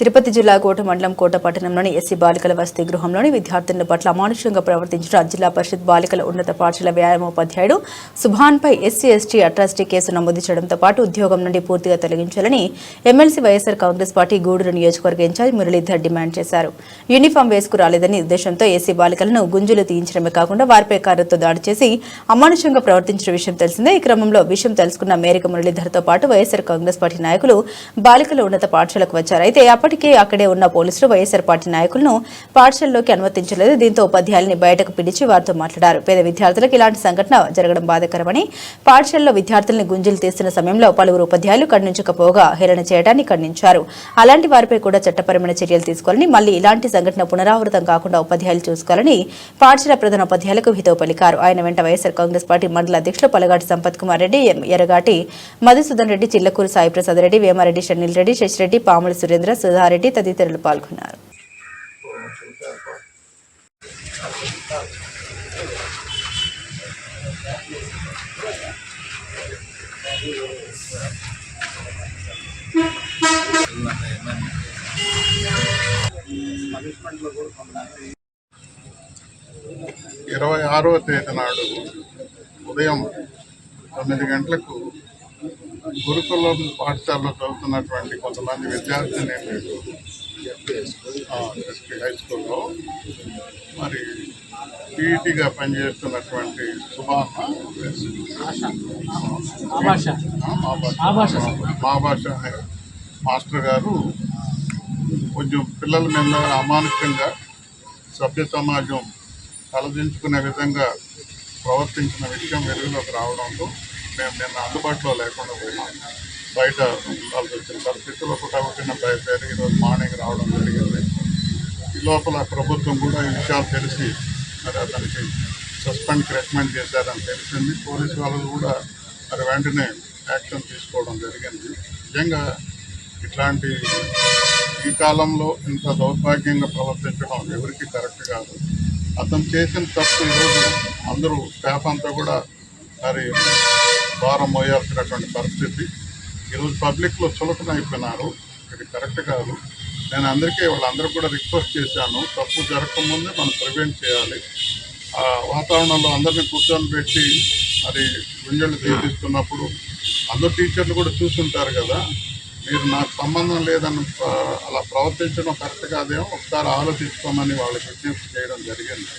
తిరుపతి జిల్లా కోట మండలం కోట పట్టణంలోని ఎస్సీ బాలికల వసతి గృహంలోని విద్యార్థుల పట్ల అమానుషంగా ప్రవర్తించిన జిల్లా పరిషత్ బాలికల ఉన్నత పాఠశాల వ్యాయామోపాధ్యాయుడు సుభాన్పై ఎస్సీ ఎస్టీ అట్రాసిటీ కేసు నమోదు చేయడంతో పాటు ఉద్యోగం నుండి పూర్తిగా తొలగించాలని ఎమ్మెల్సీ వైఎస్ఆర్ కాంగ్రెస్ పార్టీ గూడూరు నియోజకవర్గ ఇన్ఛార్జ్ మురళీధర్ డిమాండ్ చేశారు. యూనిఫామ్ వేసుకురాలేదని ఉద్దేశంతో ఎస్సీ బాలికలను గుంజులు తీయించడమే కాకుండా వారిపై కారుతో దాడి చేసి అమానుషంగా ప్రవర్తించిన విషయం తెలిసిందే. ఈ క్రమంలో విషయం తెలుసుకున్న మేరకు మురళీధర్తో పాటు వైఎస్ఆర్ కాంగ్రెస్ పార్టీ నాయకులు బాలికల ఉన్నత పాఠశాలకు వచ్చారు. అయితే అప్పటికే అక్కడే ఉన్న పోలీసులు వైఎస్ఆర్ పార్టీ నాయకులను పాఠశాలలోకి అనుమతించలేదు. దీంతో ఉపాధ్యాయుల్ని బయటకు పిలిచి వారితో మాట్లాడారు. పేద విద్యార్థులకు ఇలాంటి సంఘటన జరగడం బాధాకరమని, పాఠశాలలో విద్యార్థుల్ని గుంజులు తీస్తున్న సమయంలో పలువురు ఉపాధ్యాయులు కన్నుంచకపోగా హేళన చేయడాన్ని ఖండించారు. అలాంటి వారిపై కూడా చట్టపరమైన చర్యలు తీసుకోవాలని, మళ్లీ ఇలాంటి సంఘటన పునరావృతం కాకుండా ఉపాధ్యాయులు చూసుకోవాలని పాఠశాల ప్రధాన ఉపాధ్యాయులకు హితవు పలికారు. ఆయన వెంట వైఎస్ఆర్ కాంగ్రెస్ పార్టీ మండల అధ్యక్షులు పలగాటి సంపత్ కుమార్ రెడ్డి, ఎర్రగాటి మధుసూదన్ రెడ్డి, చిల్లకూరు సాయి ప్రసాద్ రెడ్డి, వేమారెడ్డి, షణిల్ రెడ్డి, శశిరెడ్డి, పాముల సురేంద్ర, సుధారెడ్డి తదితరులు పాల్గొన్నారు. ఇరవై 26వ తేదీ నాడు ఉదయం 9 గంటలకు గురుకులం పాఠశాలలో చదువుతున్నటువంటి కొంతమంది విద్యార్థిని హై స్కూల్లో మరి పీఈటీగా పనిచేస్తున్నటువంటి మా భాష మాస్టర్ గారు కొంచెం పిల్లల మీద అమానుషంగా సభ్య సమాజం తలదించుకునే విధంగా ప్రవర్తించిన విషయం వెలుగులోకి రావడంతో మేము నిన్న అందుబాటులో లేకుండా పోయినాం. బయట ఉండాల్సి వచ్చిన పరిస్థితుల్లో పుట్టగొట్టిన బయలుదేరి ఈరోజు మార్నింగ్ రావడం జరిగింది. ఈ లోపల ప్రభుత్వం కూడా ఈ విషయాలు తెలిసి మరి అతనికి సస్పెండ్కి రికమెండ్ చేశారని తెలిసింది. పోలీసు వాళ్ళు కూడా మరి వెంటనే యాక్షన్ తీసుకోవడం జరిగింది. నిజంగా ఇట్లాంటి ఈ కాలంలో ఇంత దౌర్భాగ్యంగా ప్రవర్తించడం ఎవరికి కరెక్ట్ కాదు. అతను చేసిన తప్పు ఈరోజు అందరూ స్టాఫ్ అంతా కూడా మరి భారం మోయాల్సినటువంటి పరిస్థితి. ఈరోజు పబ్లిక్లో చులకన అయిపోయినారు. ఇది కరెక్ట్ కాదు. నేను వాళ్ళందరూ కూడా రిక్వెస్ట్ చేశాను, తప్పు జరగకముందే మనం ప్రివెంట్ చేయాలి. ఆ వాతావరణంలో అందరినీ కూర్చొని పెట్టి మరి గుంజలు తీపిస్తున్నప్పుడు అందరు టీచర్లు కూడా చూసుంటారు కదా, మీరు నాకు సంబంధం లేదని అలా ప్రవర్తించడం కరెక్ట్ కాదేమో, ఒకసారి ఆలోచించుకోమని వాళ్ళకి విజ్ఞప్తి చేయడం జరిగింది.